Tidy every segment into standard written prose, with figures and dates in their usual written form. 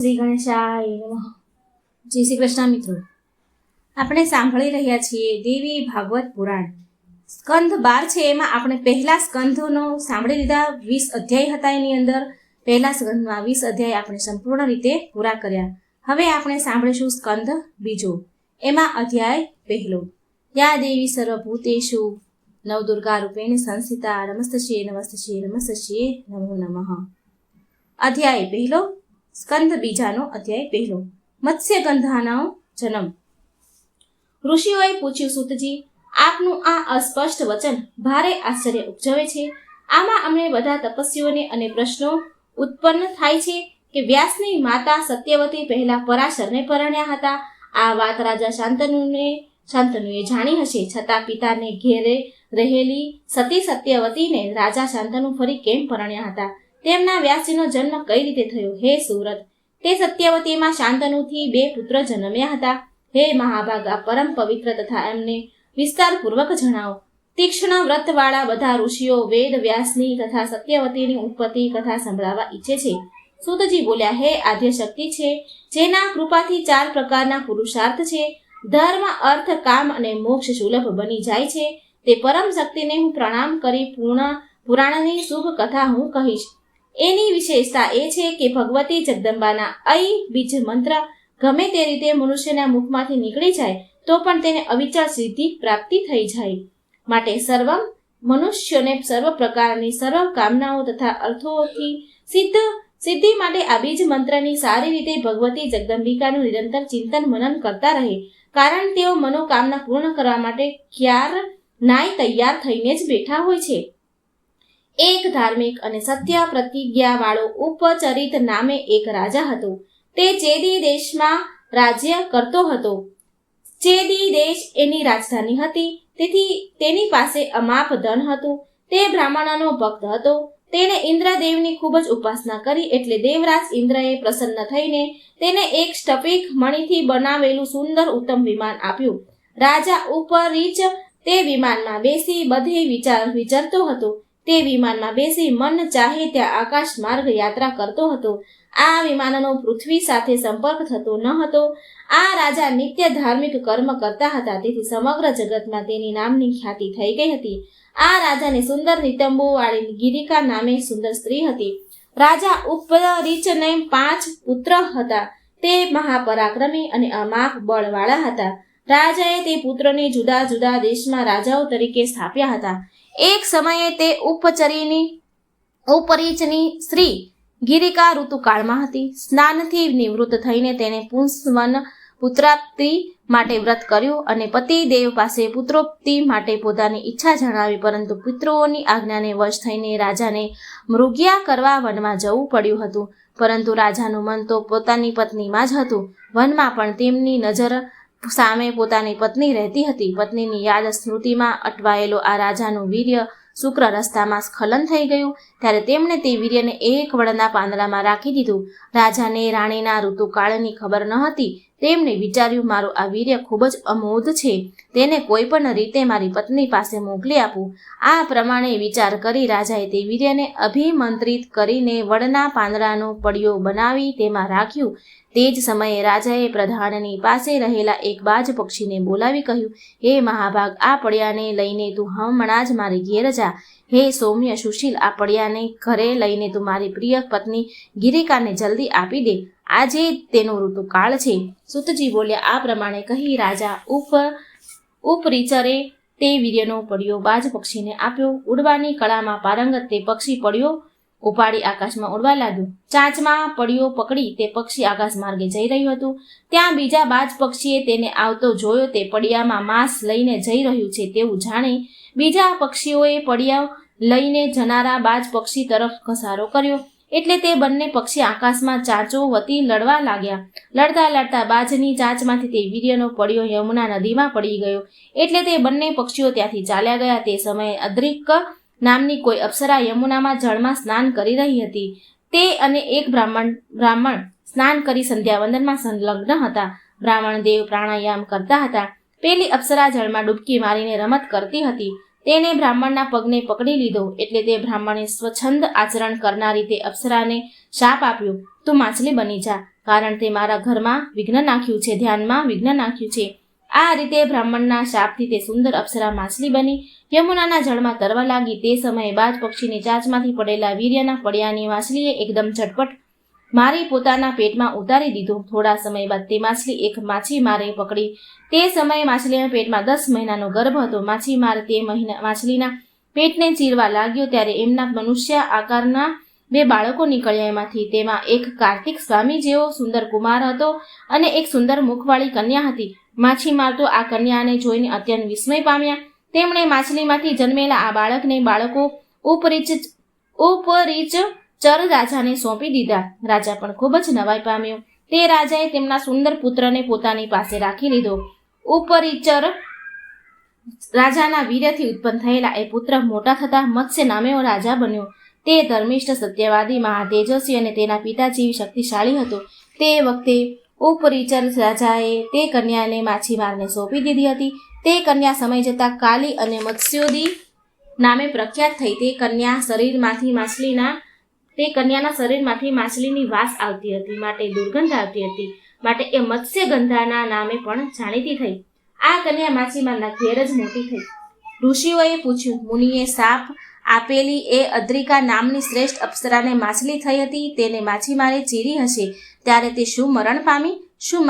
શ્રી ગણેશાય નમઃ. જય શ્રી કૃષ્ણ મિત્રો, આપણે સાંભળી રહ્યા છીએ દેવી ભાગવત પુરાણ. સ્કંધ 12 છે. એમાં આપણે પહેલા સ્કંધનો સાંભળી લીધા. 20 અધ્યાય હતા. એની અંદર પહેલા સ્કંધમાં 20 અધ્યાય આપણે સંપૂર્ણ રીતે પૂરા કર્યા. હવે આપણે સાંભળીશું સ્કંધ બીજો. એમાં અધ્યાય પહેલો. યા દેવી સર્વભૂતેષુ નવદુર્ગા રૂપેણ સંસ્થિતા નમસ્તસ્યે નમસ્તસ્યે નમસ્તસ્યે નમો નમઃ. અધ્યાય પહેલો. સ્કંધ બીજાનો અધ્યાય પહેલો. મત્સ્યગંધાનો જન્મ. ઋષિઓએ પૂછ્યું, સૂતજી, આપનું આ અસ્પષ્ટ વચન ભારે આશ્ચર્ય ઉપજવે છે. આમાં અમને બધા તપસ્વીઓને અને પ્રશ્નો ઉત્પન્ન થાય છે કે વ્યાસની માતા સત્યવતી પહેલા પરાશરને પરણ્યા હતા. આ વાત રાજા શાંતનુએ જાણી હશે, છતાં પિતાને ઘેરે રહેલી સતી સત્યવતીને રાજા શાંતનુ ફરી કેમ પરણ્યા હતા? તેમના વ્યાસજીનો જન્મ કઈ રીતે થયો? હે સુરત, તે સત્યવતીમાં શાંતનુથી 2 પુત્ર જન્મ્યા હતા. હે મહાભાગા, પરમ પવિત્ર તથા એમને વિસ્તારપૂર્વક જણાવો. તીક્ષ્ણ વ્રતવાળા બધા ઋષિઓ વેદ વ્યાસની તથા સત્યવતીની ઉત્પત્તિ કથા સંભળાવવા ઈચ્છે છે. સૂતજી બોલ્યા, હે આદ્ય શક્તિ છે, જેના કૃપાથી 4 પ્રકારના પુરુષાર્થ છે, ધર્મ, અર્થ, કામ અને મોક્ષ સુલભ બની જાય છે, તે પરમ શક્તિને હું પ્રણામ કરી પુરાણની શુભ કથા હું કહીશ. એની વિશેષતા એ છે કે ભગવતી જગદંબાના ઐ બીજ મંત્ર ગમે તે રીતે મનુષ્યના મુખમાંથી નીકળી જાય તો પણ તેને અવિચળ સિદ્ધિ પ્રાપ્તિ થઈ જાય. માટે સર્વમ મનુષ્યોને સર્વ પ્રકારની સર્વ કામનાઓ તથા અર્થોથી સિદ્ધિ માટે આ બીજ મંત્રની સારી રીતે ભગવતી જગદંબિકાનું નિરંતર ચિંતન મનન કરતા રહે, કારણ તેઓ મનોકામના પૂર્ણ કરવા માટે ક્યારનાય તૈયાર થઈને જ બેઠા હોય છે. એક ધાર્મિક અને સત્ય પ્રતિજ્ઞા વાળો ઉપચરિત નામે એક રાજા હતો. તે ચેદી દેશમાં રાજ્ય કરતો હતો. ચેદી દેશ એની રાજધાની હતી, તેથી તેની પાસે અમાપ ધન હતું. તે બ્રાહ્મણનો ભક્ત હતો. તેણે ઇન્દ્રદેવની ખૂબ જ ઉપાસના કરી, એટલે દેવરાજ ઇન્દ્રએ પ્રસન્ન થઈને તેને એક સ્ફટિક મણીથી બનાવેલું સુંદર ઉત્તમ વિમાન આપ્યું. રાજા ઉપરીચ તે વિમાનમાં બેસી બધે વિચરતો હતો. તે વિમાનમાં બેસી મન ચાહે ત્યાં આકાશ માર્ગ યાત્રા કરતો હતો. આ વિમાનનો પૃથ્વી સાથે સંપર્ક થતો ન હતો. આ રાજા નિત્ય ધાર્મિક કર્મ કરતા હતા, તેથી સમગ્ર જગતમાં તેની નામની ખ્યાતિ થઈ ગઈ હતી. આ રાજાની સુંદર નિતંબો વાળી ગિરિકા નામે સુંદર સ્ત્રી હતી. રાજા ઉપરીચને 5 પુત્ર હતા. તે મહાપરાક્રમી અને અમાપ બળવાળા હતા. રાજાએ તે પુત્રોને જુદા જુદા દેશમાં રાજાઓ તરીકે સ્થાપ્યા હતા. એક સમયે તે ઉપરીચની સ્ત્રી ગિરિકા ઋતુકાળમાં હતી. સ્નાનથી નિવૃત્ત થઈને તેને પુંસવન પુત્રાપ્તિ માટે વ્રત કર્યું અને પતિદેવ પાસે પુત્રોક્તિ માટે પોતાની ઈચ્છા જણાવી, પરંતુ પિતૃઓની આજ્ઞાને વશ થઈને રાજાને મૃગ્યા કરવા વનમાં જવું પડ્યું હતું. પરંતુ રાજાનું મન તો પોતાની પત્નીમાં જ હતું. વનમાં પણ તેમની નજર સામે પોતાની પત્ની રહેતી હતી. પત્નીની યાદ સ્મૃતિમાં અટવાયેલો આ રાજાનું વીર્ય શુક્ર રસ્તામાં સ્ખલન થઈ ગયું. ત્યારે તેમણે તે વીર્યને એક વડના પાંદડામાં રાખી દીધું. રાજાને રાણીના ઋતુકાળની ખબર ન હતી. તેમણે વિચાર્યું, મારું આ વીર્ય ખૂબ જ અમોધ છે, તેને કોઈ પણ રીતે મારી પત્ની પાસે મોકલી આપું. આ પ્રમાણે વિચાર કરી રાજાએ તે વીર્યને અભિમંત્રિત કરીને વડના પાંદડાનો પડિયો બનાવી તેમાં રાખ્યું. તે જ સમયે રાજાએ પ્રધાનની પાસે રહેલા એક બાજ પક્ષીને બોલાવી કહ્યું, હે મહાભાગ, આ પડિયાને લઈને તું હમણાં જ મારી ઘેર જા. હે સૌમ્ય સુશીલ, આ પડિયાને ઘરે લઈને તું મારી પ્રિય પત્ની ગિરિકાને જલ્દી આપી દે. આજે તેનો ઋતુકાળ છે. સૂતજી બોલ્યા. આ પ્રમાણે કહી રાજા ઉપરીચરે તે વીર્યનો પડિયો બાજ પક્ષીને આપ્યો. ઉડવાની કળામાં પારંગત તે પક્ષી પડિયો ઉપાડી આકાશમાં ઉડવા લાગ્યું. ચાંચમાં પડિયો પકડી તે પક્ષી આકાશ માર્ગે જઈ રહ્યું હતું. ત્યાં બીજા બાજ પક્ષીએ તેને આવતો જોયો. તે પડિયામાં માંસ લઈને જઈ રહ્યું છે તેવું જાણી બીજા પક્ષીઓએ પડિયા લઈને જનારા બાજ પક્ષી તરફ ઘસારો કર્યો. એટલે તે બંને પક્ષી આકાશમાં ચાંચો વતી લડવા લાગ્યા. લડતા લડતા બાજની ચાંચમાંથી તે વીર્યનો પડિયો યમુના નદીમાં પડી ગયો. એટલે તે બંને પક્ષીઓ ત્યાંથી ચાલ્યા ગયા. તે સમયે અદ્રિક નામની કોઈ અપ્સરા યમુનામાં જળમાં સ્નાન કરી રહી હતી. તે અને એક બ્રાહ્મણ સ્નાન કરી સંધ્યાવંદનમાં સંલગ્ન હતા. બ્રાહ્મણ દેવ પ્રાણાયામ કરતા હતા. પેલી અપ્સરા જળમાં ડૂબકી મારીને રમત કરતી હતી. તેને બ્રાહ્મણના પગને પકડી લીધો. એટલે તે બ્રાહ્મણે સ્વચ્છંદ આચરણ કરનારી તે અપ્સરાને શાપ આપ્યો, તું માછલી બની જા. કારણ તે મારા ઘરમાં વિઘ્ન નાખ્યું છે, ધ્યાનમાં વિઘ્ન નાખ્યું છે. આ રીતે બ્રાહ્મણના શાપથી તે સુંદર અપ્સરા માછલી બની યમુનાના જળમાં તરવા લાગી. તે સમયે બાજ પક્ષીની ચાંચમાંથી પડેલા વીર્યના પડિયાની માછલીએ એકદમ ઝટપટ મારી પોતાના પેટમાં ઉતારી દીધું. થોડા સમય બાદ તે માછલી એક માછીમારે પકડી. તે સમયે માછલીના પેટમાં 10 મહિનાનો ગર્ભ હતો. માછીમાર તે માછલીના પેટને ચીરવા લાગ્યો ત્યારે એમના મનુષ્ય આકારના 2 બાળકો નીકળ્યા. એમાંથી તેમાં એક કાર્તિક સ્વામી જેવો સુંદર કુમાર હતો અને એક સુંદર મુખવાળી કન્યા હતી. માછીમાર તો આ કન્યાને જોઈને અત્યંત વિસ્મય પામ્યા. તેમણે માછલીમાંથી જન્મેલા આ બાળકો ઉપરીચર રાજાને સોંપી દીધા. રાજા પણ ખૂબ જ નવાઈ પામ્યો. તે રાજાએ તેમના સુંદર પુત્રને પોતાની પાસે રાખી લીધો. ઉપરીચર રાજાના વીર્યથી ઉત્પન્ન થયેલા એ પુત્ર મોટા થતા મત્સ્ય નામે રાજા બન્યો. તે ધર્મિષ્ઠ, સત્યવાદી, મહાતેજસ્વી અને તેના પિતા જેવી શક્તિશાળી હતો. તે વખતે ઉપરીચર રાજાએ તે કન્યાને માછીમારને સોંપી દીધી હતી. તે કન્યા સમય જતાં કાલી અને મત્સ્યોદી નામે પ્રખ્યાત થઈ. તે કન્યાના શરીરમાંથી માછલીની વાસ આવતી હતી, માટે દુર્ગંધ આવતી હતી, માટે એ મત્સ્યગંધાના નામે પણ જાણીતી થઈ. આ કન્યા માછીમારના ઘેર જ મોટી થઈ. ઋષિઓએ પૂછ્યું, મુનિએ સાપ આપેલી એ અદ્રિકા નામની શ્રેષ્ઠ અપ્સરાને માછલી થઈ હતી, તેને માછીમારે ચીરી હશે, ત્યારે તે શું મરણ પામી? શું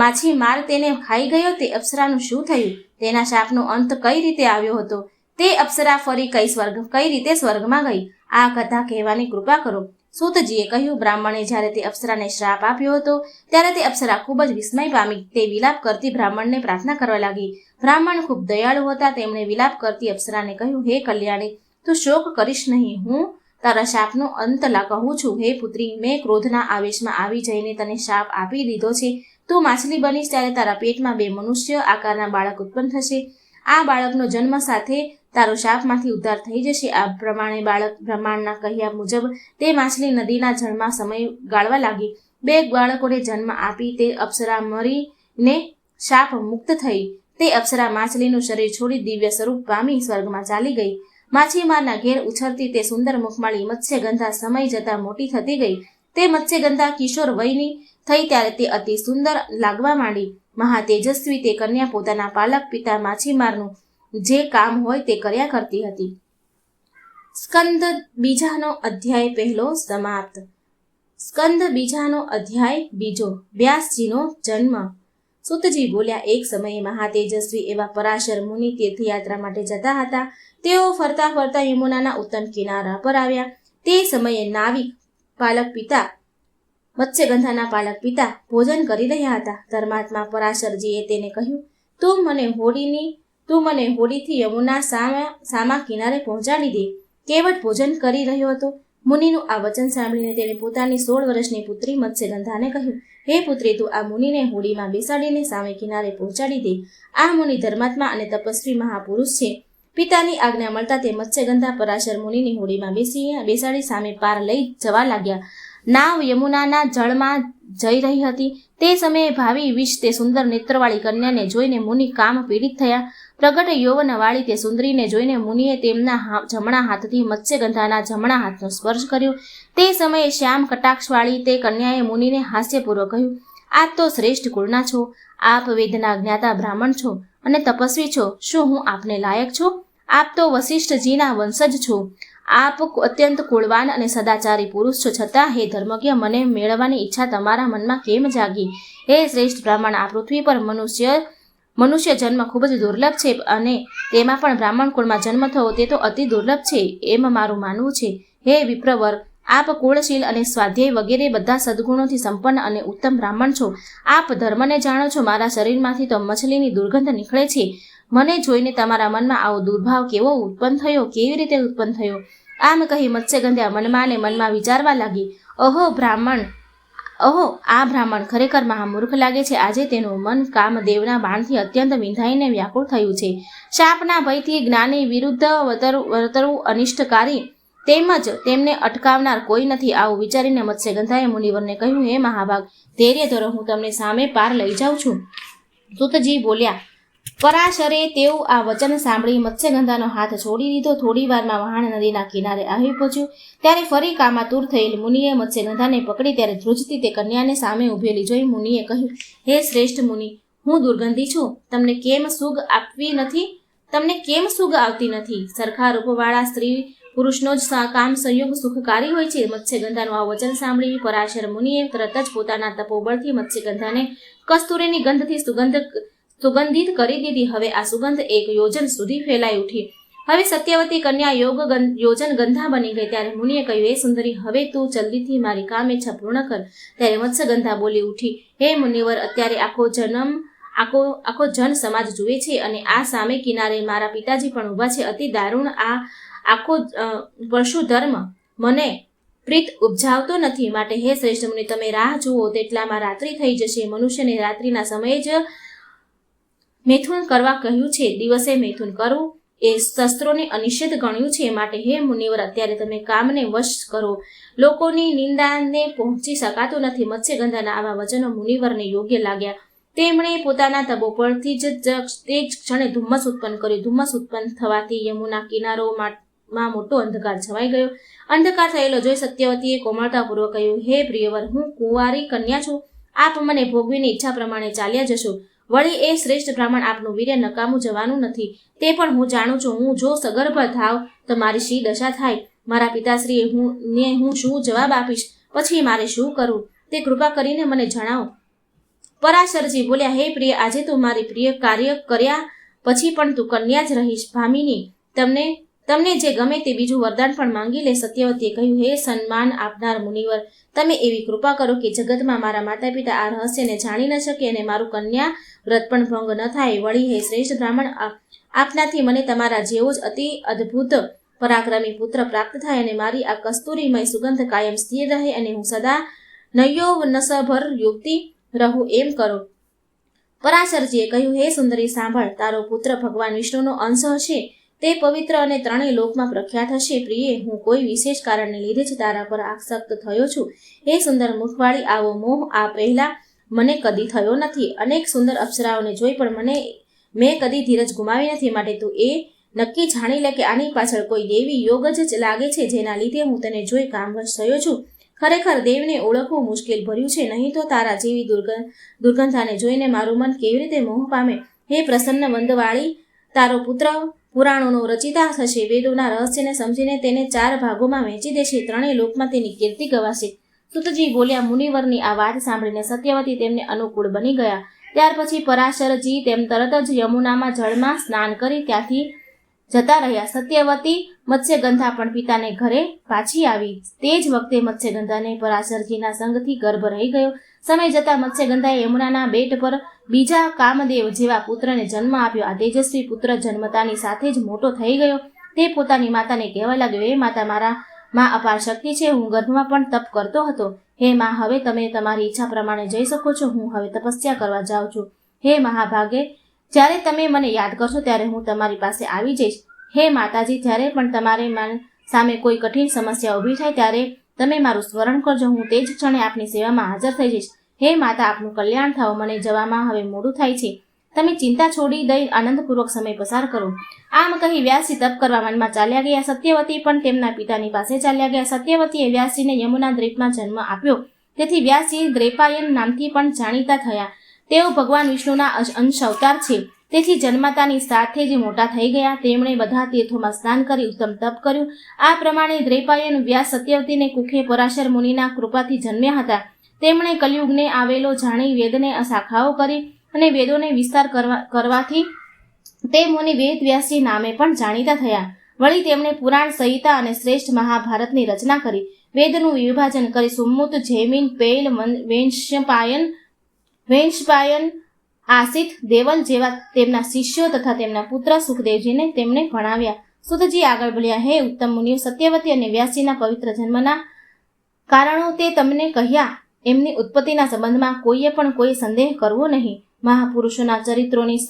માછીમાર તેને ખાઈ ગયો? તે અપ્સરાનું શું થયું? તેના શાપનો અંત કઈ રીતે આવ્યો હતો? તે અપ્સરા ફરી કઈ રીતે સ્વર્ગમાં ગઈ? આ કથા કહેવાની કૃપા કરો. સૂતજીએ કહ્યું, બ્રાહ્મણે જ્યારે તે અપ્સરાને શ્રાપ આપ્યો હતો ત્યારે તે અપ્સરા ખૂબ જ વિસ્મય પામી. તે વિલાપ કરતી બ્રાહ્મણને પ્રાર્થના કરવા લાગી. બ્રાહ્મણ ખૂબ દયાળુ હતા. તેમણે વિલાપ કરતી અપ્સરાને કહ્યું, હે કલ્યાણી, તું શોક કરીશ નહીં. હું તારા શાપનો અંત કહું છું. હે પુત્રી, મેં ક્રોધના આવેશમાં આવી જઈને તને શાપ આપી દીધો છે. તું માછલી બનીશ ત્યારે તારા પેટમાં 2 મનુષ્ય આકારના બાળક ઉત્પન્ન થશે. આ બાળકનો જન્મ સાથે તારો શાપમાંથી ઉદ્ધાર થઈ જશે. આ પ્રમાણે બ્રહ્માંડના કહ્યા મુજબ તે માછલી નદીના જળમાં સમય ગાળવા લાગી. 2 બાળકોને જન્મ આપી તે અપ્સરા મરીને શાપ મુક્ત થઈ. તે અપ્સરા માછલીનું શરીર છોડી દિવ્ય સ્વરૂપ પામી સ્વર્ગમાં ચાલી ગઈ. માછીમારના ઘેર ઉછરતી તે સુંદર મુખમાળી મત્સ્યગંધા સમય જતાં મોટી થતી ગઈ. તે મત્સ્યગંધા કિશોર વયની થઈ ત્યારે તે અતિ સુંદર લાગવા માંડી. મહાતેજસ્વી તે કન્યા પોતાના પાલક પિતા માછીમારનું જે કામ હોય તે કર્યા કરતી હતી. સ્કંદ બીજાનો અધ્યાય પહેલો સમાપ્ત. સ્કંદ બીજાનો અધ્યાય બીજો. વ્યાસજીનો જન્મ. સૂતજી બોલ્યા, એક સમયે મહાતેજસ્વી એવા પરાશર મુનિ તીર્થયાત્રા માટે જતા હતા. તેઓ ફરતા ફરતા યમુનાના ઉત્તમ કિનારા પર આવ્યા. તે સમયે નાવિક મત્સ્યગંધાના પાલક પિતા ભોજન કરી રહ્યા હતા. ધર્માત્મા પરાશરજીએ તેને કહ્યું, તું મને હોડીથી યમુના સામા કિનારે પહોંચાડી દે. કેવટ ભોજન કરી રહ્યો હતો. મુનિનું આ વચન સાંભળીને તેણે પોતાની 16 વર્ષની પુત્રી મત્સ્યગંધાને કહ્યું, હે પુત્રી, તું આ મુનિને હોડીમાં બેસાડીને સામે કિનારે પહોંચાડી દે. આ મુનિ ધર્માત્મા અને તપસ્વી મહાપુરુષ છે. પિતાની આજ્ઞા મળતા તે મત્સ્યગંધા પરાશર મુનિની હોડીમાં બેસાડી સામે પાર લઈ જવા લાગ્યા. નાવ યમુનાના જળમાં જઈ રહી હતી. તે સમયે ભાવિ વિષ તે સુંદર નેત્રવાળી કન્યાને જોઈને મુનિ કામ પીડિત થયા. પ્રગટ યૌવનવાળી તે સુંદરીને જોઈને મુનિએ તેમના જમણા હાથથી મત્સ્યગંધાના જમણા હાથનો સ્પર્શ કર્યો. તે સમયે શ્યામ કટાક્ષવાળી તે કન્યાએ મુનિને હાસ્યપૂર્વક કહ્યું, આપ તો શ્રેષ્ઠ કુળના છો. આપ વેદના જ્ઞાતા બ્રાહ્મણ છો અને તપસ્વી છો. શું હું આપને લાયક છું? આપ તો વશિષ્ઠજીના વંશજ છો. આપ અત્યંત કુળવાન અને સદાચારી પુરુષ છો. છતાં હે ધર્મજ્ઞ, મને મેળવવાની ઈચ્છા તમારા મનમાં કેમ જાગી? હે શ્રેષ્ઠ બ્રાહ્મણ, આ પૃથ્વી પર મનુષ્ય જન્મ ખૂબ જ દુર્લભ છે અને તેમાં પણ બ્રાહ્મણ કુળમાં જન્મ થવો તે તો અતિ દુર્લભ છે એમ મારું માનવું છે. હે વિપ્રવર, આપ કુળશીલ અને સ્વાધ્યાય વગેરે બધા સદગુણોથી સંપન્ન અને ઉત્તમ બ્રાહ્મણ છો. આપ ધર્મને જાણો છો. મારા શરીરમાંથી તો મછલીની દુર્ગંધ નીકળે છે. મને જોઈને તમારા મનમાં આવો દુર્ભાવ કેવી રીતે ઉત્પન્ન થયો? આમ કહી મત્સ્યગંધા મનમાં વિચારવા લાગી, આ બ્રાહ્મણ ખરેખર મહામૂર્ખ લાગે છે. આજે તેનું મન કામદેવના બાણથી અત્યંત વિંધાઈને વ્યાકુળ થયું છે. શાપના ભયથી જ્ઞાની વિરુદ્ધ વર્તવું અનિષ્ટકારી, તેમજ તેમને અટકાવનાર કોઈ નથી. આવું વિચારીને મત્સ્યગંધાએ મુનિવરને કહ્યું, હે મહાભાગ, ધૈર્ય ધરો, હું તમને સામે પાર લઈ જાઉં છું. સૂતજી બોલ્યા, પરાશરે તેવું આ વચન સાંભળી મત્સ્યગંધાનો હાથ છોડી દીધો. થોડી વારમાં વહાણ નદીના કિનારે આવી પહોંચ્યું. ત્યારે ફરી કામાતુર થયેલ મુનિએ મત્સ્યગંધાને પકડી ત્યારે ધ્રુજતી તે કન્યાને સામે ઊભેલી જોઈ મુનિએ કહ્યું, હે શ્રેષ્ઠ મુનિ, હું દુર્ગંધી છું. તમને કેમ સુગ આવતી નથી? સરખા રૂપવાળા સ્ત્રી પુરુષનો જ કામ સંયોગ સુખકારી હોય છે. મત્સ્યગંધાનું આ વચન સાંભળી પરાશર મુનિએ તરત જ પોતાના તપોબળથી મત્સ્યગંધાને કસ્તુરીની ગંધથી સુગંધિત કરી દીધી. હવે આ સુગંધ 1 યોજન સુધી ફેલાઈ ઉઠી. હવે સત્યવતી કન્યા યોજન ગંધા બની ગઈ. ત્યારે મુનિએ કહ્યું, હે સુંદરી, હવે તું જલ્દીથી મારી કામ ઈચ્છા પૂર્ણ કર. ત્યારે મત્સ્યગંધા બોલી ઉઠી, હે મુનિવર, અત્યારે આખો જન સમાજ જુએ છે અને આ સામે કિનારે મારા પિતાજી પણ ઊભા છે. અતિ દારૂણ આ આખો પશુ ધર્મ મને પ્રીત ઉપજાવતો નથી. માટે હે શ્રેષ્ઠ મુનિ, તમે રાહ જુઓ, તેટલામાં રાત્રિ થઈ જશે. મનુષ્યને રાત્રિના સમયે જ મૈથુન કરવા કહ્યું છે. દિવસે મૈથુન કરવું એ શસ્ત્રોને અનિષેધ ગણ્યું છે. માટે હે મુનિવર, અત્યારે તમે કામને વશ કરો. લોકોની નિંદાને પહોંચી શકાતું નથી. મત્સ્યગંધાના આવા વચનો મુનિવરને યોગ્ય લાગ્યા. તેમણે પોતાના તપોબળથી જ તે જ ક્ષણે ધુમ્મસ ઉત્પન્ન કર્યું. ધુમ્મસ ઉત્પન્ન થવાથી યમુના કિનારોમાં મોટો અંધકાર છવાઈ ગયો. અંધકાર થયેલો જોઈ સત્યવતીએ કોમળતાપૂર્વક કહ્યું, હે પ્રિયવર, હું કુંવારી કન્યા છું. આપ મને ભોગવીને ઈચ્છા પ્રમાણે ચાલ્યા જશો. વળી એ શ્રેષ્ઠ બ્રાહ્મણ આપનું વીર્ય નકામું જવાનું નથી, તે પણ હું જાણું છું. હું જો સગર્ભ થાવ તો મારી શી દશા થાય? મારા પિતાશ્રીએ હું શું જવાબ આપીશ? પછી મારે શું કરવું? તે કૃપા કરીને મને જણાવો. પરાશરજી બોલ્યા, હે પ્રિય, આજે તું મારી પ્રિય કાર્ય કર્યા પછી પણ તું કન્યા જ રહીશ. ભામિની, તમને જે ગમે તે બીજું વરદાન પણ માંગી લે. સત્યવતીએ કહ્યું, હે સન્માન આપનાર મુનિવર, તમે એવી કૃપા કરો કે જગતમાં મારા માતા પિતા આ રહસ્યને જાણી ન શકે અને મારું કન્યા વ્રત પણ ભંગ ન થાય. વળી હે શ્રેષ્ઠ બ્રાહ્મણ, આપનાથી મને તમારા જેવો જ અતિ અદ્ભુત પરાક્રમી પુત્ર પ્રાપ્ત થાય અને મારી આ કસ્તુરીમય સુગંધ કાયમ સ્થિર રહે અને હું સદા નયૌવનસભર યુવતી રહું, એમ કરો. પરાશરજીએ કહ્યું, હે સુંદરી, સાંભળ. તારો પુત્ર ભગવાન વિષ્ણુનો અંશ હશે. તે પવિત્ર અને ત્રણેય લોકમાં પ્રખ્યાત હશે. પ્રિયે, હું કોઈ વિશેષ કારણને લીધે જ તારા પર આસક્ત થયો છું. હે સુંદર મુખવાળી, આવો મોહ આ પહેલા મને કદી થયો નથી. અનેક સુંદર અપ્સરાઓને જોઈ પણ મેં કદી ધીરજ ગુમાવી નથી. માટે તું એ નક્કી જાણી લે કે આની પાછળ કોઈ દેવી યોગ જ લાગે છે, જેના લીધે હું તને જોઈ કામવશ થયો છું. ખરેખર દેવને ઓળખવું મુશ્કેલ ભર્યું છે. નહીં તો તારા જેવી દુર્ગંધાને જોઈને મારું મન કેવી રીતે મોહ પામે? હે પ્રસન્ન વંદવાળી, તારો પુત્ર પુરાણોનો રચિતા થશે. વેદોના રહસ્યને સમજીને તેને 4 ભાગોમાં વહેંચી દેશે. ત્રણેય લોકમાં તેની કીર્તિ ગવાશે. સુતજી બોલ્યા, મુનિવરની આ વાત સાંભળીને સત્યવતી તેમને અનુકૂળ બની ગયા. ત્યાર પછી પરાશરજી તેમ તરત જ યમુનામાં જળમાં સ્નાન કરી ત્યાંથી જતા રહ્યા. સત્યવતી મત્સ્યગંધા પણ પિતાને ઘરે પાછી આવી. તે જ વખતે મત્સ્યગંધાને પરાશરજીના સંગથી ગર્ભ રહી ગયો. સમય જતા મત્સ્યગંધાએ યમુનાના બેટ પર બીજા કામદેવ જેવા પુત્રને જન્મ આપ્યો. આ તેજસ્વી પુત્ર જન્મતાની સાથે જ મોટો થઈ ગયો. તે પોતાની માતાને કહેવા લાગ્યો, હે માતા, મારા માં અપાર શક્તિ છે. હું ગર્ભમાં પણ તપ કરતો હતો. હે માં, હવે તમે તમારી ઈચ્છા પ્રમાણે જઈ શકો છો. હું હવે તપસ્યા કરવા જાઉં છું. હે મહાભાગે, જ્યારે તમે મને યાદ કરશો ત્યારે હું તમારી પાસે આવી જઈશ. હે માતાજી, જ્યારે પણ તમારે સામે કોઈ કઠિન સમસ્યા ઊભી થાય ત્યારે તમે મારું સ્મરણ કરજો. હું તે જ ક્ષણે આપની સેવામાં હાજર થઈ જઈશ. હે માતા, આપનું કલ્યાણ થાવ. મને જવામાં હવે મોડું થાય છે. તમે ચિંતા છોડી દઈ આનંદપૂર્વક સમય પસાર કરો. આમ કહી વ્યાસજી તપ કરવા વનમાં ચાલ્યા ગયા. સત્યવતી પણ તેમના પિતાની પાસે ચાલ્યા ગયા. સત્યવતીએ વ્યાસજીને યમુના દ્વીપમાં જન્મ આપ્યો. તેથી વ્યાસજી દ્વૈપાયન નામથી પણ જાણીતા થયા. તેઓ ભગવાન વિષ્ણુના અંશ અવતાર છે. તેથી જન્મતાની સાથે જ મોટા થઈ ગયા. તેમણે બધા તીર્થોમાં સ્નાન કરી ઉત્તમ તપ કર્યું. આ પ્રમાણે દ્વૈપાયન વ્યાસ સત્યવતીને કુખે પરાશર મુનિના કૃપાથી જન્મ્યા હતા. તેમણે કલયુગને આવેલો જાણી વેદને શાખાઓ કરી અને વેદોને વિસ્તાર કરવાથી તે મુનિ વેદ વ્યાસજી નામે પણ જાણીતા થયા. વળી તેમણે પુરાણ સંહિતા અને શ્રેષ્ઠ મહાભારતની રચના કરી. વેદનું વિભાજન કરી સુમ્મુત, જૈમિન, પૈલ, વૈશંપાયન, આસિત, દેવલ જેવા તેમના શિષ્યો તથા તેમના પુત્ર સુખદેવજીને તેમણે ભણાવ્યા. સુતજી આગળ બોલ્યા, હે ઉત્તમ મુનિઓ, સત્યવતી અને વ્યાસજીના પવિત્ર જન્મના કારણો તે તમને કહ્યા. એમની ઉત્પત્તિના સંબંધમાં કોઈએ પણ કોઈ સંદેહ કરવો નહીં. મહાપુરુષોના ચરિત્રોની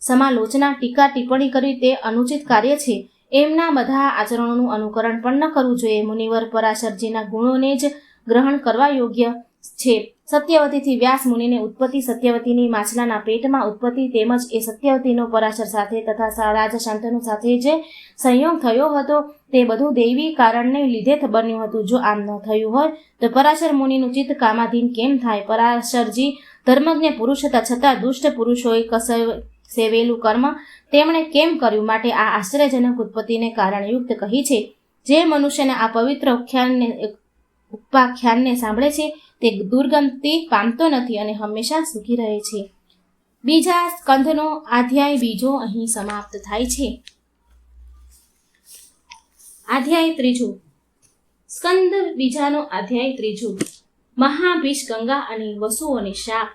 સમાલોચના, ટીકા ટિપ્પણી કરવી તે અનુચિત કાર્ય છે. એમના બધા આચરણોનું અનુકરણ પણ ન કરવું જોઈએ. મુનિવર, પરાશરજીના ગુણોને જ ગ્રહણ કરવા યોગ્ય છે. સત્યવતીથી વ્યાસ મુનિને ઉત્પત્તિ, સત્યવતીની માછલાના પેટમાં ઉત્પત્તિ, તેમજ એ સત્યવતીનો પરાશર સાથે તથા રાજા શાંતનુ સાથે જે સંયોગ થયો હતો તે બધું દૈવી કારણને લીધે બન્યું હતું. જો આમ ન થયું હોય તો પરાશર મુનિનું ચિત્ત કામાધીન કેમ થાય? પરાશરજી ધર્મજ્ઞ પુરુષ હતા, છતાં દુષ્ટ પુરુષોએ સેવેલું કર્મ તેમણે કેમ કર્યું? માટે આ આશ્ચર્યજનક ઉત્પત્તિને કારણયુક્ત કહી છે. જે મનુષ્યના આ પવિત્ર ઉપાખ્યાનને સાંભળે છે તે દુર્ગતિ પામતો નથી અને હંમેશા સુખી રહે છે. બીજા સ્કંધનો અધ્યાય બીજો અહીં સમાપ્ત થાય છે. અધ્યાય ત્રીજો. સ્કંદ બીજાનો અધ્યાય ત્રીજો. મહાભીષ ગંગા અને વસુઓની શાપ.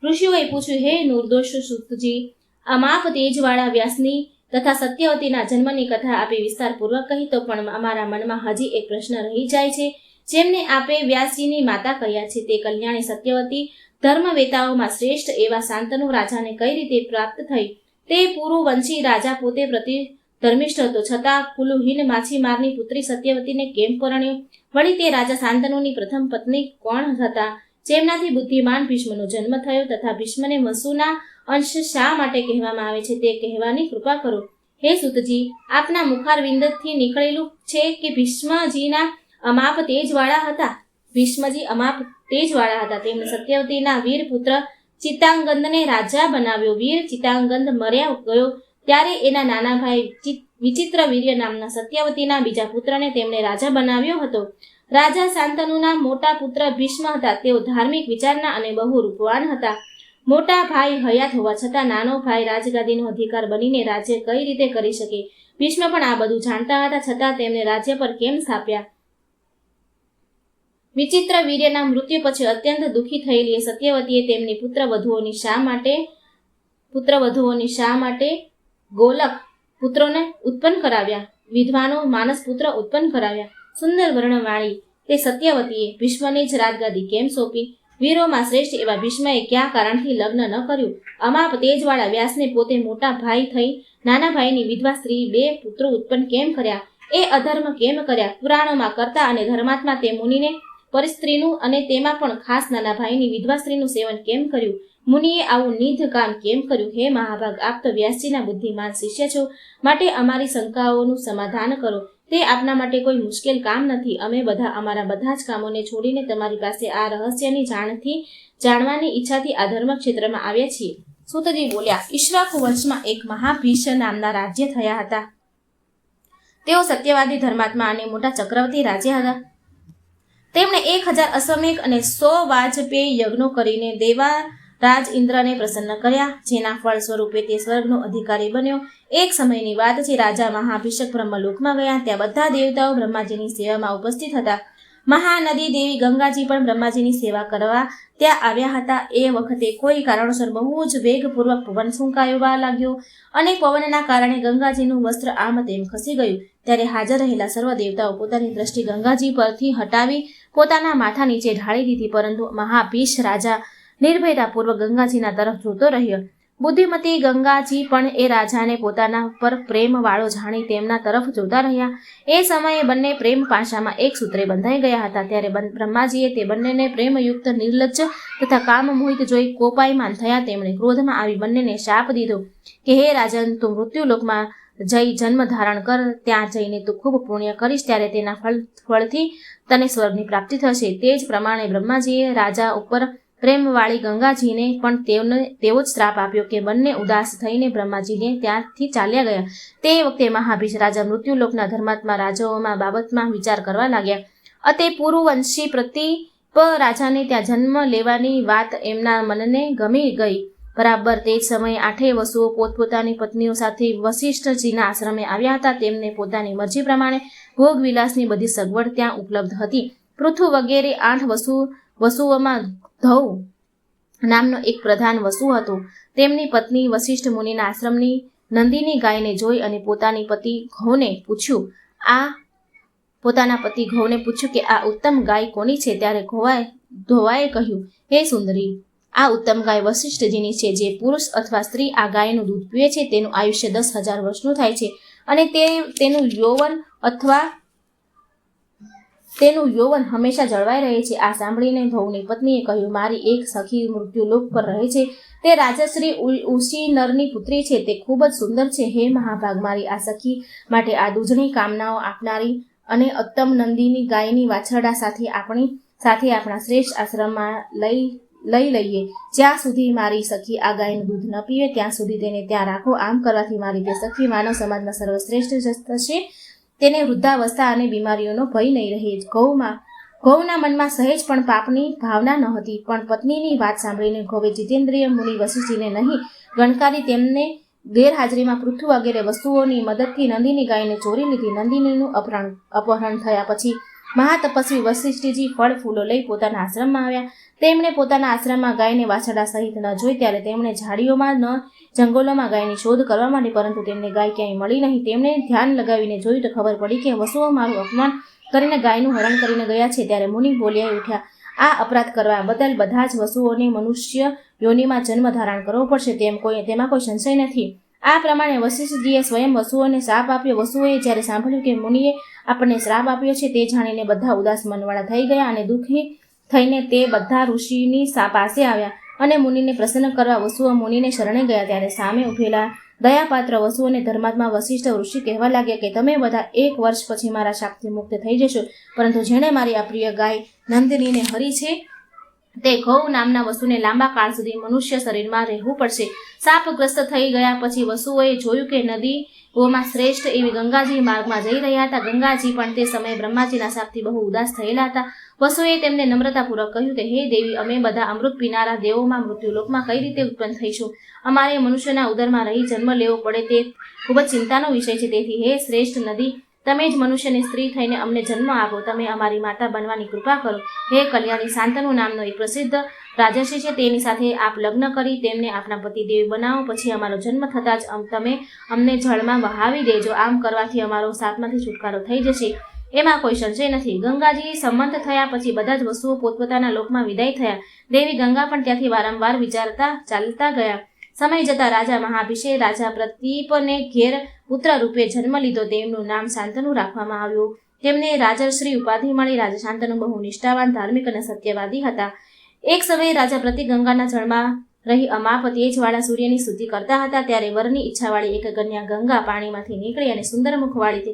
ઋષિઓએ પૂછ્યું, હે નિર્દોષ સૂતજી, અમાપ તેજવાળા વ્યાસની તથા સત્યવતીના જન્મની કથા આપે વિસ્તારપૂર્વક કહી, તો પણ અમારા મનમાં હજી એક પ્રશ્ન રહી જાય છે, જેમને આપે વ્યાસજીની માતા કહ્યા છે તે કલ્યાણી સત્યવતી ધર્મવેતાઓમાં શ્રેષ્ઠ એવા શાંતનુ રાજાને કઈ રીતે પ્રાપ્ત થઈ? તે પુરુવંશી રાજા પોતે પ્રતિ ધર્મિષ્ઠ હતો, છતાં કુલહીન માછીમારની પુત્રી સત્યવતીને કેમ પરણ્યો? વળી તે રાજા શાંતનુની પ્રથમ પત્ની કોણ હતા, જેમનાથી બુદ્ધિમાન ભીષ્મનો જન્મ થયો? તથા ભીષ્મને વસુના અંશ શા માટે કહેવામાં આવે છે તે કહેવાની કૃપા કરો. હે સુતજી, આપના મુખારવિંદથી નીકળેલું છે કે ભીષ્મજીના અમાપ તેજવાળા હતા. ભીષ્મજી અમાપ તેજવાળા હતા. તેમણે સત્યવતીના વીર પુત્ર ચિત્તાંગદને રાજા બનાવ્યો. વીર ચિત્તાંગદ મર્યા ગયો ત્યારે એના નાના ભાઈ વિચિત્ર વીર્ય નામના સત્યવતીના બીજા પુત્રને તેમણે રાજા બનાવ્યો હતો. રાજા શાંતનુના મોટા પુત્ર ભીષ્મ હતા. તેઓ ધાર્મિક વિચારના અને બહુ રૂપવાન હતા. મોટા ભાઈ હયાત હોવા છતાં નાનો ભાઈ રાજગાદીનો અધિકાર બનીને રાજ્ય કઈ રીતે કરી શકે? ભીષ્મ પણ આ બધું જાણતા હતા, છતાં તેમને રાજ્ય પર કેમ સ્થાપ્યા? વિચિત્ર વીર્યના મૃત્યુ પછી અત્યંત દુઃખી થયેલી સત્યવતીએ તેમની પુત્રવધુઓની શા માટે ગોલક પુત્રોને ઉત્પન્ન કરાવ્યા, વિદ્વાનો માનસ પુત્ર ઉત્પન્ન કરાવ્યા? સુંદર વર્ણવાળી તે સત્યવતીએ ભીષ્મને જ રાજગાદી કેમ સોંપી? વીરોમાં શ્રેષ્ઠ એવા ભીષ્મએ કયા કારણથી લગ્ન ન કર્યું? અમાપ તેજવાળા વ્યાસને પોતે મોટા ભાઈ થઈ નાના ભાઈની વિધવા સ્ત્રી 2 પુત્રો ઉત્પન્ન કેમ કર્યા? એ અધર્મ કેમ કર્યા? પુરાણોમાં કરતા અને ધર્માત્મા તે મુનિને પરિસ્ત્રીનું અને તેમાં પણ ખાસ નાના ભાઈની વિધવા સ્ત્રીનું સેવન કેમ કર્યું? મુનિએ આવું નિધ કામ કેમ કર્યું? હે મહાભાગ, આપ તો વ્યાસજીના બુદ્ધિમાન શિષ્ય છો, માટે અમારી શંકાઓનું સમાધાન કરો. તે આપના માટે કોઈ મુશ્કેલ કામ નથી. અમે બધા અમારા બધા જ કામોને છોડીને તમારી પાસે આ રહસ્યની જાણવાની ઈચ્છાથી આ ધર્મ ક્ષેત્રમાં આવ્યા છીએ. સૂતજી બોલ્યા, ઈક્ષ્વાકુ વંશમાં એક મહાભીષ નામના રાજ્ય થયા હતા. તેઓ સત્યવાદી, ધર્માત્મા અને મોટા ચક્રવર્તી રાજા હતા. તેમણે 1000 અશ્વમેઘ અને 100 વાજપેયી યજ્ઞો કરીને દેવારાજ ઇન્દ્રને પ્રસન્ન કર્યા, જેના ફળ સ્વરૂપે તે સ્વર્ગનો અધિકારી બન્યો. એક સમયની વાત છે. રાજા મહાભીષક બ્રહ્મલોકમાં ગયા. ત્યાં બધા દેવતાઓ બ્રહ્માજીની સેવામાં ઉપસ્થિત હતા. મહાનદી દેવી ગંગાજી પણ બ્રહ્માજીની સેવા કરવા ત્યાં આવ્યા હતા. એ વખતે કોઈ કારણોસર બહુ જ વેગપૂર્વક પવન ફૂંકાવા લાગ્યો અને પવનના કારણે ગંગાજીનું વસ્ત્ર આમ તેમ ખસી ગયું. ત્યારે હાજર રહેલા સર્વ દેવતાઓ પોતાની દ્રષ્ટિ ગંગાજી પરથી હટાવી પોતાના માથા નીચે ઢાળી દીધી, પરંતુ મહાભીષ રાજા નિર્ભયતાપૂર્વક ગંગાજીના તરફ જોતો રહ્યો. બુદ્ધિમતી ગંગાજી પણ એ રાજાને પોતાના પર પ્રેમ વાળો જાણી તેમના તરફ જોતા રહ્યા. એ સમયે બંને પ્રેમ પાશામાં એક સૂત્રે બંધાઈ ગયા હતા. ત્યારે બ્રહ્માજીએ તે બંનેને પ્રેમયુક્ત, નિર્લજ્જ તથા કામમોહિત જોઈ કોપાયમાન થયા. તેમણે ક્રોધમાં આવી બંનેને શાપ દીધો કે હે રાજન, તું મૃત્યુલોકમાં જઈ જન્મ ધારણ કર. ત્યાં જઈને તું ખૂબ પુણ્ય કરીશ, ત્યારે તેના ફળથી તને સ્વર્ગની પ્રાપ્તિ થશે. તે જ પ્રમાણે બ્રહ્માજીએ રાજા ઉપર પ્રેમવાળી ગંગાજીને પણ તેવો જ શ્રાપ આપ્યો કે બંને ઉદાસ થઈને બ્રહ્માજીને ત્યાંથી ચાલ્યા ગયા. તે વખતે મહાભીષ રાજા મૃત્યુલોકના ધર્માત્મા રાજાઓમાં બાબતમાં વિચાર કરવા લાગ્યા. અતે પુરુવંશી પ્રતિપ રાજાને ત્યાં જન્મ લેવાની વાત એમના મનને ગમી ગઈ. બરાબર તે જ સમયે 8 વસુઓ પોતપોતાની પત્નીઓ સાથે વશિષ્ઠજીના આશ્રમે આવ્યા હતા. તેમને પોતાની મરજી પ્રમાણે ભોગ વિલાસની બધી સગવડ ત્યાં ઉપલબ્ધ હતી. પૃથુ વગેરે 8 વસુઓમાં ધૌ નામનો એક પ્રધાન વસુ હતો. તેમની પત્ની વશિષ્ઠ મુનિના આશ્રમની નંદીની ગાયને જોઈ અને પોતાના પતિ ઘઉને પૂછ્યું કે આ ઉત્તમ ગાય કોની છે? ત્યારે ધોવાએ કહ્યું, હે સુંદરી, આ ઉત્તમ ગાય વશિષ્ઠજીની છે. જે પુરુષ અથવા સ્ત્રી આ ગાયનું દૂધ પીવે છે તેનું આયુષ્ય 10,000 વર્ષનું થાય છે અને તેનું યૌવન અથવા તેનું યૌવન હંમેશા જળવાઈ રહે છે. આ સાંભળીને ધૌની પત્નીએ કહ્યું, મારી એક સખી મૃત્યુલોક પર રહે છે. તે રાજશ્રી ઉશીનરની પુત્રી છે. તે ખૂબ જ સુંદર છે. હે મહાભાગ, મારી આ સખી માટે આ દૂધની કામનાઓ આપનારી અને ઉત્તમ નંદીની ગાયની વાછરડા સાથે આપણા શ્રેષ્ઠ આશ્રમમાં લઈ લઈએ. જ્યાં સુધી મારી સખી આ ગાયનું દૂધ ન પીવે ત્યાં સુધી તેને ત્યાં રાખો. આમ કરવાથી મારી તે સખી માનવ સમાજમાં સર્વશ્રેષ્ઠ થશે. તેને વૃદ્ધાવસ્થા અને બીમારીઓનો ભય નહીં રહે. ગૌના મનમાં સહેજ પણ પાપની ભાવના ન હતી, પણ પત્નીની વાત સાંભળીને ગૌએ જીતેન્દ્રિય મુનિ વશિષ્ઠને નહીં ગણકારી તેમને ગેરહાજરીમાં પૃથ્વી વગેરે વસ્તુઓની મદદથી નંદીની ગાયને ચોરી લીધી. નંદિનીનું અપહરણ થયા પછી મહાતપસ્વી વશિષ્ઠજી ફળ ફૂલો લઈ પોતાના આશ્રમમાં આવ્યા. તેમણે પોતાના આશ્રમમાં ગાયને વાછરડા સહિત ન જોઈ ત્યારે તેમણે ઝાડીઓમાં ન જંગલોમાં ગાયની શોધ કરવા માંડી, પરંતુ તેમને ગાય ક્યાંય મળી નહીં. તેમણે ધ્યાન લગાવીને જોયું તો ખબર પડી કે વસુઓ મારું અપમાન કરીને ગાયનું હરણ કરીને ગયા છે. ત્યારે મુનિ બોલ્યા ઉઠ્યા, આ અપરાધ કરવા બદલ બધા જ વસુઓને મનુષ્ય યોનિમાં જન્મ ધારણ કરવો પડશે. તેમાં કોઈ સંશય નથી. આ પ્રમાણે વશિષ્ઠજીએ સ્વયં વસુઓને શ્રાપ આપ્યો. વસુઓએ જ્યારે સાંભળ્યું કે મુનિએ આપણને શ્રાપ આપ્યો છે તે જાણીને બધા ઉદાસ મનવાળા થઈ ગયા અને દુઃખી થઈને તે બધા ઋષિની પાસે આવ્યા અને મુનિને પ્રસન્ન કરવા વસુઓ મુનિને શરણે ગયા. ત્યારે સામે ઉભેલા દયાપાત્ર વસુઓને ધર્માત્મા વશિષ્ઠ ઋષિ કહેવા લાગ્યા કે તમે બધા 1 વર્ષ પછી મારા શાપથી મુક્ત થઈ જશો, પરંતુ જેણે મારી આ પ્રિય ગાય નંદિનીને હરી છે તે ગૌ નામના વસુને લાંબા કાળ સુધી મનુષ્ય શરીરમાં રહેવું પડશે. શાપગ્રસ્ત થઈ ગયા પછી વસુઓએ જોયું કે નદીઓમાં શ્રેષ્ઠ એવી ગંગાજી માર્ગમાં જઈ રહ્યા હતા. ગંગાજી પણ તે સમયે બ્રહ્માજીના શાપથી બહુ ઉદાસ થયેલા હતા. વસુએ તેમને નમ્રતાપૂર્વક કહ્યું કે હે દેવી, અમે બધા અમૃત પીનારા દેવોમાં મૃત્યુલોકમાં કઈ રીતે ઉત્પન્ન થઈશું? અમારે મનુષ્યના ઉદરમાં રહી જન્મ લેવો પડે તે ખૂબ જ ચિંતાનો વિષય છે. તેથી હે શ્રેષ્ઠ નદી, તમે જ મનુષ્યની સ્ત્રી થઈને અમને જન્મ આપો. તમે અમારી માતા બનવાની કૃપા કરો. હે કલ્યાણી, શાંતનુ નામનો એક પ્રસિદ્ધ રાજર્ષિ છે, તેની સાથે આપ લગ્ન કરી તેમને આપના પતિ દેવી બનાવો. પછી અમારો જન્મ થતાં જ તમે અમને જળમાં વહાવી દેજો. આમ કરવાથી અમારો શાપમાંથી છુટકારો થઈ જશે, એમાં કોઈ સંશય નથી. ગંગાજી સંમત થયા પછી બધા જ વસુઓ પોતપોતાના લોકમાં વિદાય થયા. દેવી ગંગા પણ ત્યાંથી વારંવાર વિચારતા ચાલતા ગયા. સમય જતા રાજા મહાભિષેક રાજા પ્રદીપને ઘેર પુત્ર રૂપે જન્મ લીધો. તેમનું નામ શાંતનુ રાખવામાં આવ્યું. તેમને રાજર્ષિ ઉપાધિ મળી. રાજા શાંતનુ બહુ નિષ્ઠાવાન, ધાર્મિક અને સત્યવાદી હતા. એક સમયે રાજા પ્રતિ ગંગાના જળમાં રહી અમાપ તેજવાળા સૂર્યની સ્તુતિ કરતા હતા. ત્યારે વરની ઈચ્છાવાળી એક કન્યા ગંગા પાણીમાંથી નીકળી અને સુંદર મુખવાળી તે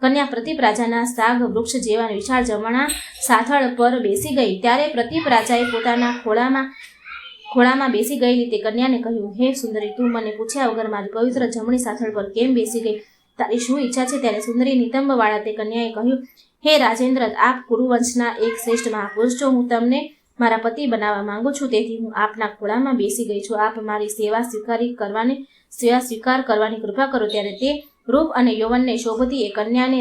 કન્યા પ્રતિપ રાજાના સાગ વૃક્ષ જેવા વિશાળ જમણા સાથળ પર બેસી ગઈ. ત્યારે પ્રતિપ રાજાએ પોતાના ખોળામાં બેસી ગયેલી તે કન્યાને કહ્યું, હે સુંદરી, તું મને પૂછ્યા વગર મારી પવિત્ર જમણી સાથળ પર કેમ બેસી ગઈ? તારી શું ઈચ્છા છે? ત્યારે સુંદરી નિતંબવાળા તે કન્યાએ કહ્યું, હે રાજેન્દ્ર, આપ કુરુવંશના એક શ્રેષ્ઠ મહાપુરુષ છો. હું તમને મારા પતિ બનાવવા માંગુ છું, તેથી હું આપના ખોળામાં બેસી ગઈ છું. આપ મારી સેવા સ્વીકાર કરવાની કૃપા કરો. ત્યારે તે રૂપ અને યૌવનને શોભતી એ કન્યાને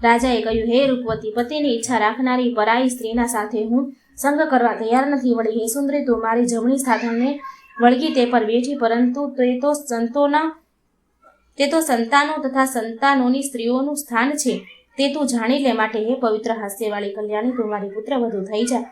રાજાએ કહ્યું, હે રૂપવતી, પતિની ઈચ્છા રાખનારી પરાઈ સ્ત્રીના સાથે હું સંગ કરવા તૈયાર નથી. વળી હે સુંદરી, તું મારી જમણી સાથળને વળગી તે પર બેઠી, પરંતુ તે તો સંતાનો તથા સંતાનોની સ્ત્રીઓનું સ્થાન છે, તે તું જાણી લે. માટે હે પવિત્ર હાસ્યવાળી કલ્યાણી, તું મારી પુત્ર વધુ થઈ જા.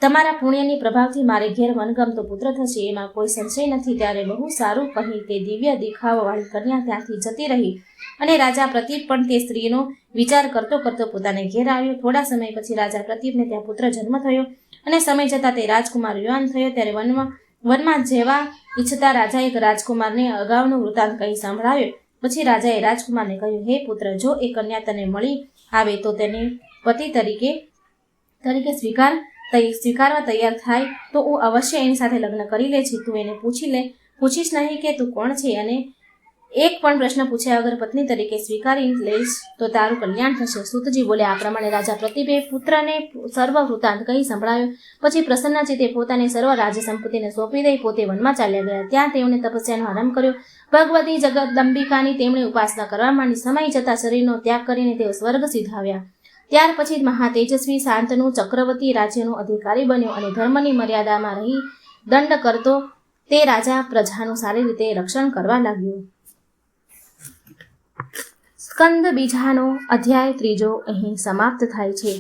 તમારા પુણ્યની પ્રભાવથી મારે ઘેર મનગમતો પુત્ર થશે, એમાં કોઈ સંશય નથી. ત્યારે બહુ સારું કહી તે દિવ્ય દેખાવવાળી કન્યા ત્યાંથી જતી રહી અને રાજા પ્રદીપ પણ તે સ્ત્રીનો વિચાર કરતો કરતો પોતાને ઘેર આવ્યો. થોડા સમય પછી રાજા પ્રદીપને ત્યાં પુત્ર જન્મ થયો અને સમય જતાં તે રાજકુમાર યુવાન થયો. ત્યારે વનમાં જવા ઈચ્છતા રાજાએ રાજકુમારને અગાઉનો વૃત્તાંત કહી સંભળાવ્યો. પછી રાજાએ રાજકુમારને કહ્યું, હે પુત્ર, જો એ કન્યા તને મળી આવે તો તેને પતિ તરીકે સ્વીકારવા તૈયાર થાય તો હું અવશ્ય એની સાથે લગ્ન કરી લે છે. તું એને પૂછીશ નહીં કે તું કોણ છે, અને એક પણ પ્રશ્ન પૂછ્યા વગર પત્ની તરીકે સ્વીકારી લઈશ તો તારું કલ્યાણ થશે. સૂતજી બોલ્યા. આ પ્રમાણે રાજા પ્રદીપે પુત્રને સર્વ વૃત્તાંત કહી સંભળાવ્યો. પછી પ્રસન્નચિત્તે પોતાની સર્વ રાજ્ય સંપત્તિને સોંપી દઈ પોતે વનમાં ચાલ્યા ગયા. ત્યાં તેમણે તપસ્યાનો આરંભ કર્યો. ભગવતી જગદંબિકાની તેમણે ઉપાસના કરવા માંડી. સમય જતા શરીરનો ત્યાગ કરીને તેઓ સ્વર્ગ સિધાવ્યા. ત્યાર પછી મહાતેજસ્વી શાંતનુ ચક્રવર્તી રાજ્યનો અધિકારી બન્યો અને ધર્મની મર્યાદામાં રહી દંડ કરતો તે રાજા પ્રજાનું સારી રીતે રક્ષણ કરવા લાગ્યો. સ્કંદ બીજાનો અધ્યાય 3 અહીં સમાપ્ત થાય છે.